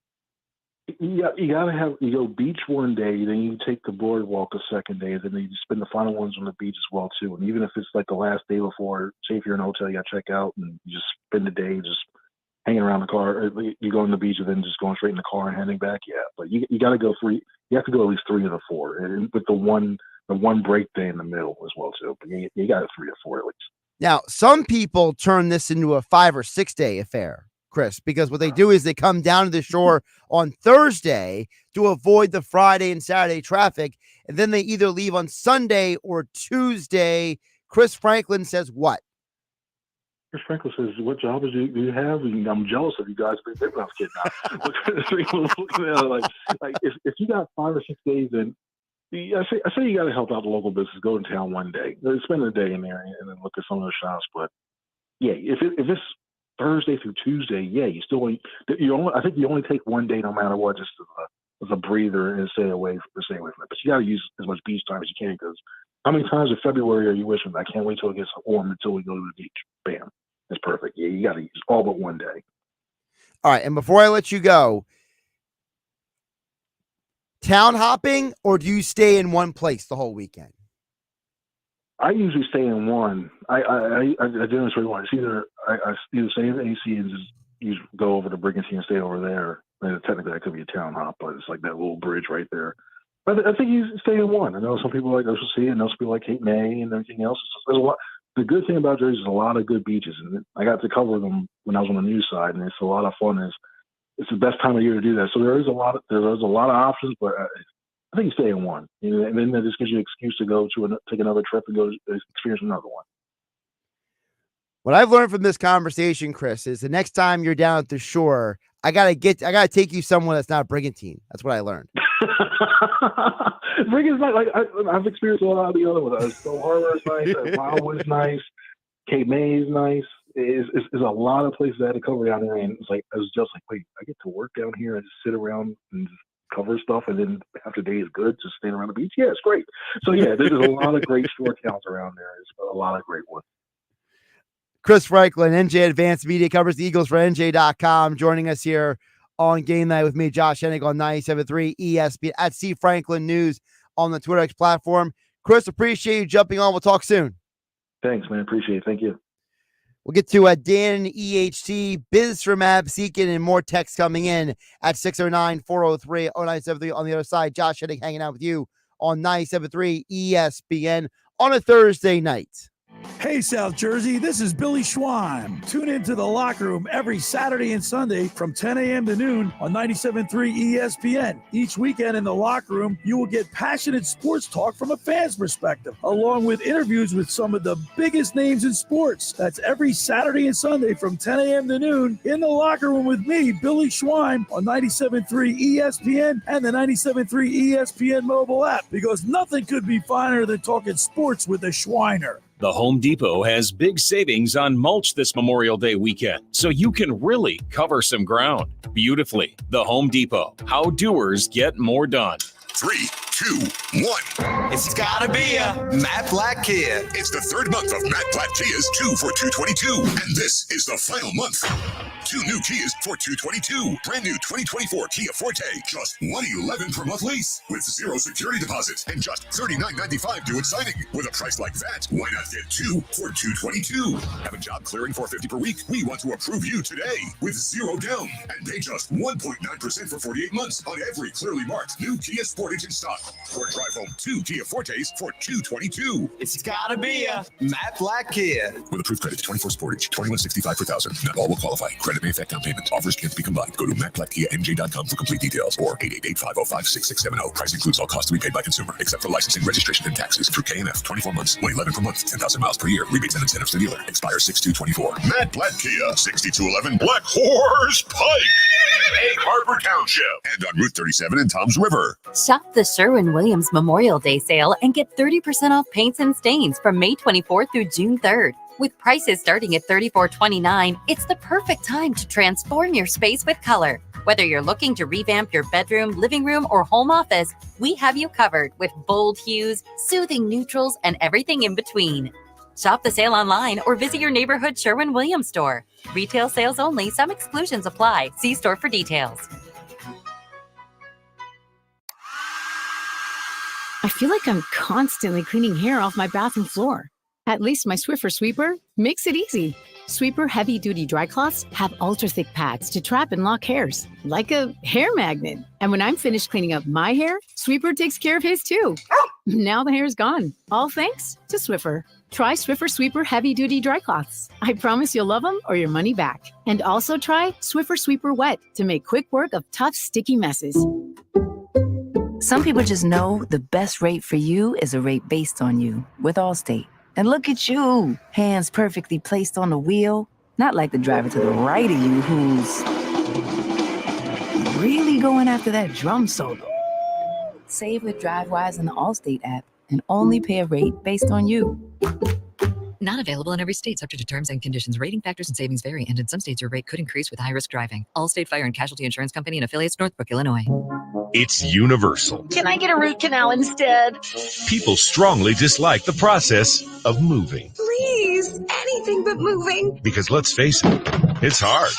You gotta you go beach one day, then you take the boardwalk a second day, and then you spend the final ones on the beach as well too. And even if it's like the last day before, say if you're in a hotel, you gotta check out and you just spend the day just hanging around the car. You go on the beach and then just going straight in the car and heading back. Yeah, but you gotta go 3. You have to go at least 3 of the 4, and with the one break day in the middle as well too. But you got 3 or 4 at least.
Now, some people turn this into a 5 or 6 day affair, Chris, because what they do is they come down to the shore on Thursday to avoid the Friday and Saturday traffic, and then they either leave on Sunday or Tuesday. Chris Franklin says what?
Chris Franklin says, "What jobs do you have?" And I'm jealous of you guys, but I'm not kidding. like if you got 5 or 6 days, then I say you got to help out the local business. Go in town one day, spend a day in there, and then look at some of the shops. But yeah, if it's Thursday through Tuesday, yeah, I think you only take one day no matter what, just as a breather and stay away from it. But you got to use as much beach time as you can, because how many times in February are you wishing, I can't wait till it gets warm until we go to the beach? Bam, that's perfect. Yeah, you got to use all but one day.
All right, and before I let you go, town hopping, or do you stay in one place the whole weekend?
I usually stay in one. I demonstrate one. It's either I either stay in the AC and just go over to Brigantine and stay over there. And technically, that could be a town hop, but it's like that little bridge right there. But I think you stay in one. I know some people like Ocean City, and some people like Cape May and everything else. There's a lot. The good thing about Jersey is a lot of good beaches, and I got to cover them when I was on the news side, and it's a lot of fun. It's the best time of year to do that. So there's a lot of options, but I think you stay in one, and then that just gives you an excuse to go take another trip and go experience another one.
What I've learned from this conversation, Chris, is the next time you're down at the shore, I gotta take you somewhere that's not Brigantine. That's what I learned.
Brigantine's like I've experienced a lot of the other ones. Stone Harbor is nice. Wildwood's nice. Cape May is nice. There's a lot of places I had to cover down there, and it's like I was just like, wait, I get to work down here and just sit around and just cover stuff, and then half the day is good, just staying around the beach. Yeah, it's great. So yeah, there's a lot of great shore towns around there. There's a lot of great ones.
Chris Franklin, NJ Advanced Media, covers the Eagles for NJ.com, joining us here on Game Night with me, Josh Hennig, on 97.3 ESPN, at C Franklin News on the Twitter X platform. Chris, appreciate you jumping on. We'll talk soon.
Thanks, man. Appreciate it. Thank you.
We'll get to Dan and EHT, Biz from Absecon, and more texts coming in at 609-403-0973. On the other side, Josh Hennig hanging out with you on 97.3 ESPN on a Thursday night.
Hey, South Jersey, this is Billy Schwein. Tune into The Locker Room every Saturday and Sunday from 10 a.m. to noon on 97.3 ESPN. Each weekend in The Locker Room, you will get passionate sports talk from a fan's perspective, along with interviews with some of the biggest names in sports. That's every Saturday and Sunday from 10 a.m. to noon in The Locker Room with me, Billy Schwein, on 97.3 ESPN and the 97.3 ESPN mobile app, because nothing could be finer than talking sports with a Schweiner.
The Home Depot has big savings on mulch this Memorial Day weekend, so you can really cover some ground beautifully. The Home Depot, how doers get more done.
3, 2, 1. It's gotta be a Matt Blatt Kia. It's the third month of Matt Blatt Kia's 2 for $222, and this is the final month. 2 new Kias for $222. Brand new 2024 Kia Forte, just $111 per month lease with 0 security deposit and just $39.95 due at signing. With a price like that, why not get 2 for $222? Have a job clearing $450 per week? We want to approve you today with 0 down and pay just 1.9% for 48 months on every clearly marked new Kia Sportage in stock. Or drive home 2 Kia Fortes for $222. It's gotta be a Matt Blatt Kia. With approved credit, 24 Sportage, $21.65 per thousand. Not all will qualify. Credit may affect down payment. Offers can't be combined. Go to mattblattkianj.com for complete details or 888-505-6670. Price includes all costs to be paid by consumer, except for licensing, registration, and taxes. Through KNF, 24 months, $111 per month, 10,000 miles per year. Rebates and incentives to dealer. Expires 6/2/24. Matt Blatt Kia, 6211 Black Horse Pike. Egg Harbor Township and on Route 37 in Toms River.
Shop the Sherwin-Williams Memorial Day sale and get 30% off paints and stains from May 24th through June 3rd. With prices starting at $34.29, it's the perfect time to transform your space with color. Whether you're looking to revamp your bedroom, living room, or home office, we have you covered with bold hues, soothing neutrals, and everything in between. Shop the sale online or visit your neighborhood Sherwin-Williams store. Retail sales only. Some exclusions apply. See store for details.
I feel like I'm constantly cleaning hair off my bathroom floor. At least my Swiffer sweeper makes it easy. Sweeper heavy-duty dry cloths have ultra-thick pads to trap and lock hairs, like a hair magnet. And when I'm finished cleaning up my hair, Sweeper takes care of his too. Now the hair's gone, all thanks to Swiffer. Try Swiffer Sweeper heavy-duty dry cloths. I promise you'll love them or your money back. And also try Swiffer Sweeper Wet to make quick work of tough, sticky messes.
Some people just know the best rate for you is a rate based on you with Allstate. And look at you, hands perfectly placed on the wheel, not like the driver to the right of you who's really going after that drum solo. Save with DriveWise in the Allstate app and only pay a rate based on you.
Not available in every state, subject to terms and conditions. Rating factors and savings vary, and in some states your rate could increase with high-risk driving. Allstate Fire and Casualty Insurance Company and affiliates, Northbrook, Illinois.
It's universal.
Can I get a root canal instead?
People strongly dislike the process of moving.
Please, anything but moving.
Because let's face it, it's hard.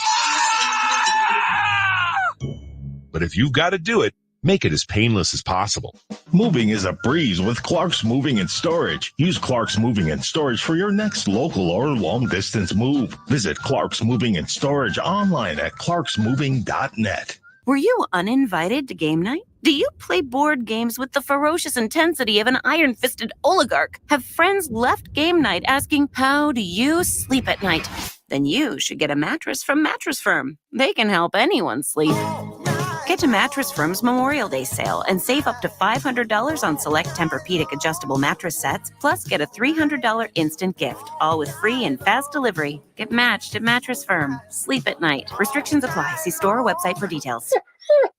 But if you've got to do it, make it as painless as possible.
Moving is a breeze with Clark's Moving and Storage. Use Clark's Moving and Storage for your next local or long-distance move. Visit Clark's Moving and Storage online at clarksmoving.net.
Were you uninvited to game night? Do you play board games with the ferocious intensity of an iron-fisted oligarch? Have friends left game night asking, how do you sleep at night? Then you should get a mattress from Mattress Firm. They can help anyone sleep. Get to Mattress Firm's Memorial Day sale and save up to $500 on select Tempur-Pedic adjustable mattress sets, plus get a $300 instant gift, all with free and fast delivery. Get matched at Mattress Firm. Sleep at night. Restrictions apply. See store or website for details.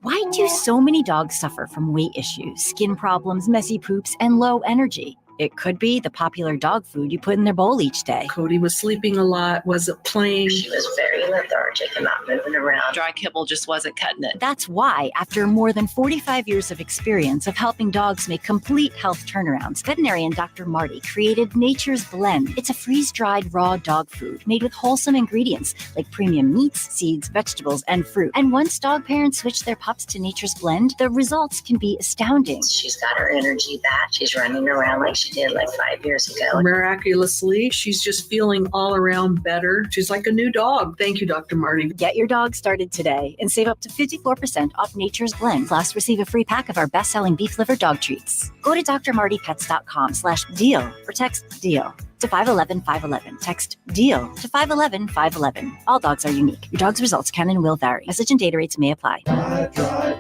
Why do so many dogs suffer from weight issues, skin problems, messy poops, and low energy? It could be the popular dog food you put in their bowl each day.
Cody was sleeping a lot, wasn't playing.
She was very lethargic and not moving around.
Dry kibble just wasn't cutting it. That's why, after more than 45 years of experience of helping dogs make complete health turnarounds, veterinarian Dr. Marty created Nature's Blend. It's a freeze-dried raw dog food made with wholesome ingredients like premium meats, seeds, vegetables, and fruit. And once dog parents switch their pups to Nature's Blend, the results can be astounding.
She's got her energy back. She's running around like she did like 5 years ago.
Miraculously, she's just feeling all around better. She's like a new dog. Thank you, Dr. Marty.
Get your dog started today and save up to 54% off Nature's Blend. Plus, receive a free pack of our best-selling beef liver dog treats. Go to drmartypets.com/deal or text DEAL to 511-511. Text DEAL to 511-511. All dogs are unique. Your dog's results can and will vary. Message and data rates may apply.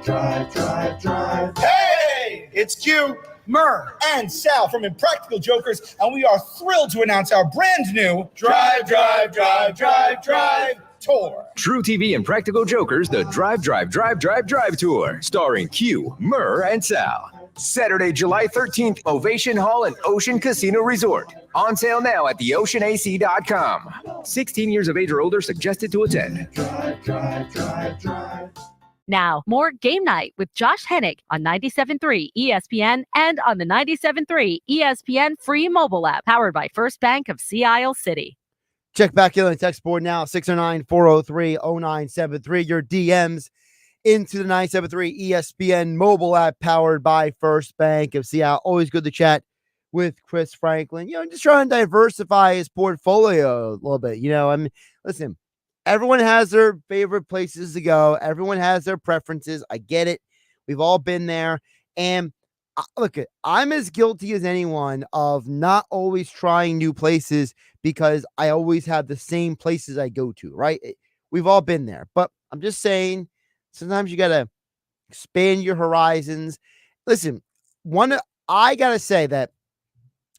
Drive. Hey, it's Q, Murr, and Sal from Impractical Jokers, and we are thrilled to announce our brand new Drive Tour.
True TV and Practical Jokers, the Drive Tour, starring Q, Murr, and Sal. Saturday, July 13th, Ovation Hall and Ocean Casino Resort. On sale now at theoceanac.com. 16 years of age or older suggested to attend.
Now, more Game Night with Josh Hennick on 97.3 ESPN and on the 97.3 ESPN free mobile app powered by First Bank of Sea Isle City.
Check back in on the text board now, 609-403-0973. Your DMs into the 973 ESPN mobile app powered by First Bank of Sea Isle. Always good to chat with Chris Franklin. Just trying to diversify his portfolio a little bit. Listen, everyone has their favorite places to go. Everyone has their preferences. I get it. We've all been there. And look, I'm as guilty as anyone of not always trying new places because I always have the same places I go to, right? We've all been there. But I'm just saying, sometimes you got to expand your horizons. Listen, I got to say that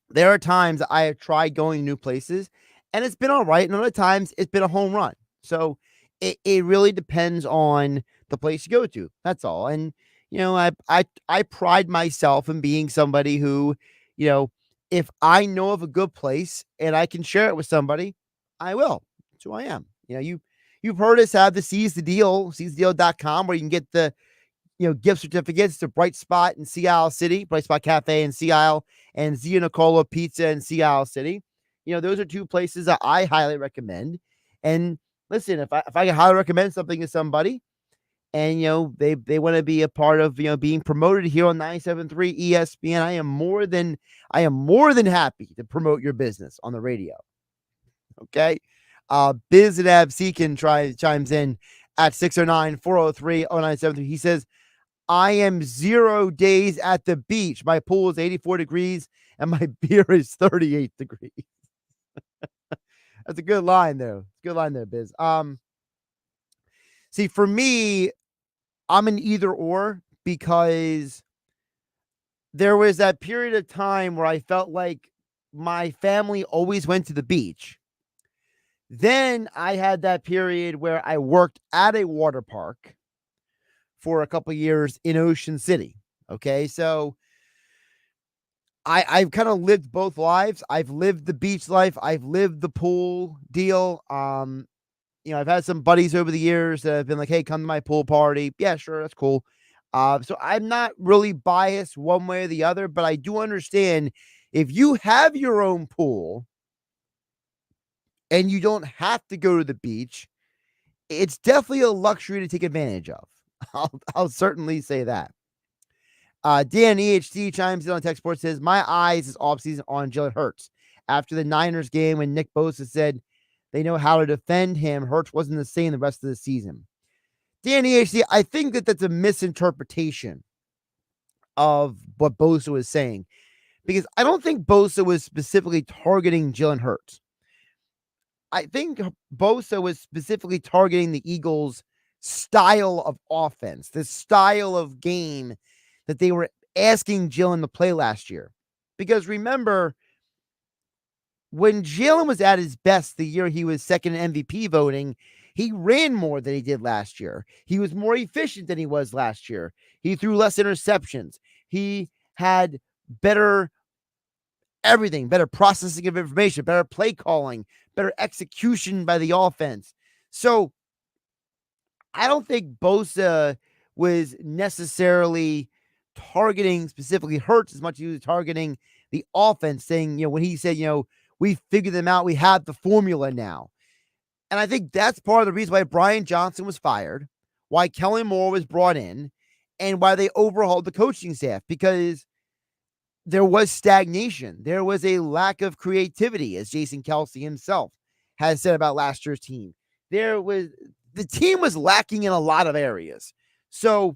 there are times I have tried going to new places and it's been all right. And other times it's been a home run. So it really depends on the place to go to. That's all. And, I pride myself in being somebody who, if I know of a good place and I can share it with somebody, I will. That's who I am. You've heard us have the Seize the Deal, seizethedeal.com, where you can get the, gift certificates to Bright Spot in Sea Isle City, Bright Spot Cafe in Sea Isle, and Zia Nicola Pizza in Sea Isle City. Those are two places that I highly recommend. And listen, if I can highly recommend something to somebody, and they want to be a part of being promoted here on 97.3 ESPN, I am more than happy to promote your business on the radio. Okay. Biz and Ab Seekin chimes in at 609-403-0973. He says, I am 0 days at the beach. My pool is 84 degrees and my beer is 38 degrees. That's a good line though. Good line there, Biz. See, for me, I'm an either or, because there was that period of time where I felt like my family always went to the beach. Then I had that period where I worked at a water park for a couple years in Ocean City. Okay. So I've kind of lived both lives. I've lived the beach life. I've lived the pool deal. I've had some buddies over the years that have been like, hey, come to my pool party. Yeah, sure. That's cool. So I'm not really biased one way or the other, but I do understand if you have your own pool and you don't have to go to the beach, it's definitely a luxury to take advantage of. I'll certainly say that. Dan EHD chimes in on Tech Sports, says, my eyes is offseason on Jalen Hurts. After the Niners game, when Nick Bosa said they know how to defend him, Hurts wasn't the same the rest of the season. Dan EHD, I think that's a misinterpretation of what Bosa was saying, because I don't think Bosa was specifically targeting Jalen Hurts. I think Bosa was specifically targeting the Eagles' style of offense, the style of game that they were asking Jalen to play last year. Because remember, when Jalen was at his best the year he was second in MVP voting, he ran more than he did last year. He was more efficient than he was last year. He threw less interceptions. He had better everything, better processing of information, better play calling, better execution by the offense. So I don't think Bosa was necessarily targeting specifically Hurts as much as he was targeting the offense, saying, when he said, we figured them out, we have the formula now. And I think that's part of the reason why Brian Johnson was fired, why Kellen Moore was brought in, and why they overhauled the coaching staff, because there was stagnation. There was a lack of creativity, as Jason Kelsey himself has said about last year's team. The team was lacking in a lot of areas. So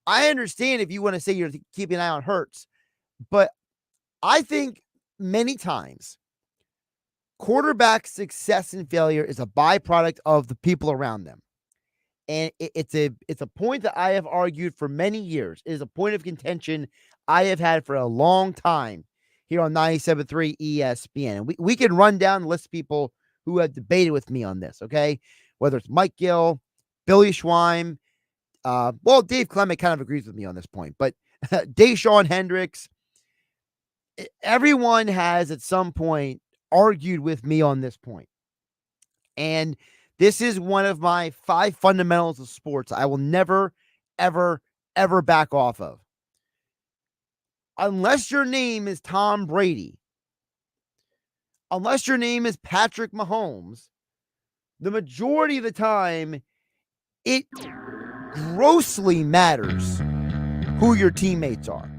I understand if you want to say you're keeping an eye on Hurts, but I think many times quarterback success and failure is a byproduct of the people around them. And it's a point that I have argued for many years. It is a point of contention I have had for a long time here on 97.3 ESPN. And we can run down the list of people who have debated with me on this, okay? Whether it's Mike Gill, Billy Schweim, Dave Clement kind of agrees with me on this point, but Deshaun Hendricks, everyone has at some point argued with me on this point. And this is one of my 5 fundamentals of sports I will never, ever, ever back off of. Unless your name is Tom Brady, unless your name is Patrick Mahomes, the majority of the time, it grossly matters who your teammates are.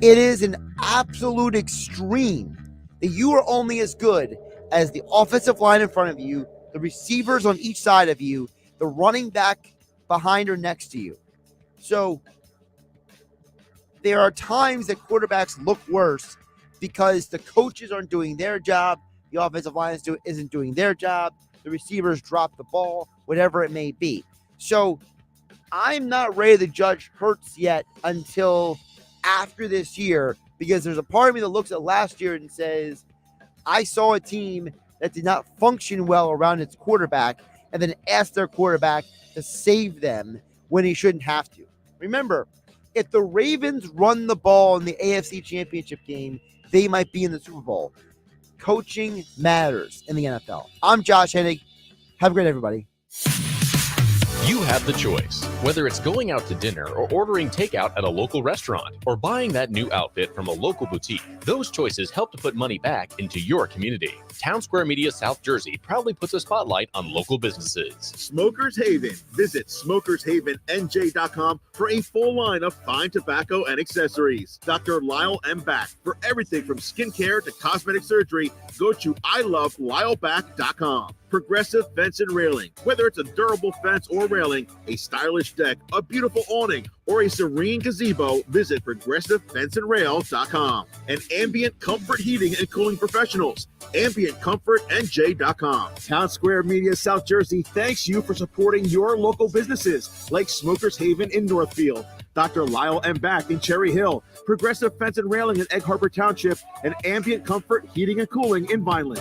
It is an absolute extreme that you are only as good as the offensive line in front of you, the receivers on each side of you, the running back behind or next to you. So there are times that quarterbacks look worse because the coaches aren't doing their job, the offensive line isn't doing their job, the receivers drop the ball, whatever it may be. So I'm not ready to judge Hurts yet until after this year, because there's a part of me that looks at last year and says, I saw a team that did not function well around its quarterback, and then ask their quarterback to save them when he shouldn't have to. Remember, if the Ravens run the ball in the AFC Championship game, they might be in the Super Bowl. Coaching matters in the NFL. I'm Josh Hennig. Have a great day, everybody.
You have the choice. Whether it's going out to dinner or ordering takeout at a local restaurant or buying that new outfit from a local boutique, those choices help to put money back into your community. Town Square Media South Jersey proudly puts a spotlight on local businesses.
Smokers Haven. Visit smokershavennj.com for a full line of fine tobacco and accessories. Dr. Lyle M. Back. For everything from skincare to cosmetic surgery, go to iloveLyleBack.com. Progressive Fence and Railing. Whether it's a durable fence or railing, a stylish deck, a beautiful awning, or a serene gazebo, visit ProgressiveFenceandRail.com. And Ambient Comfort Heating and Cooling Professionals. AmbientComfortNJ.com. Town Square Media South Jersey thanks you for supporting your local businesses like Smokers Haven in Northfield, Dr. Lyle M. Back in Cherry Hill, Progressive Fence and Railing in Egg Harbor Township, and Ambient Comfort Heating and Cooling in Vineland.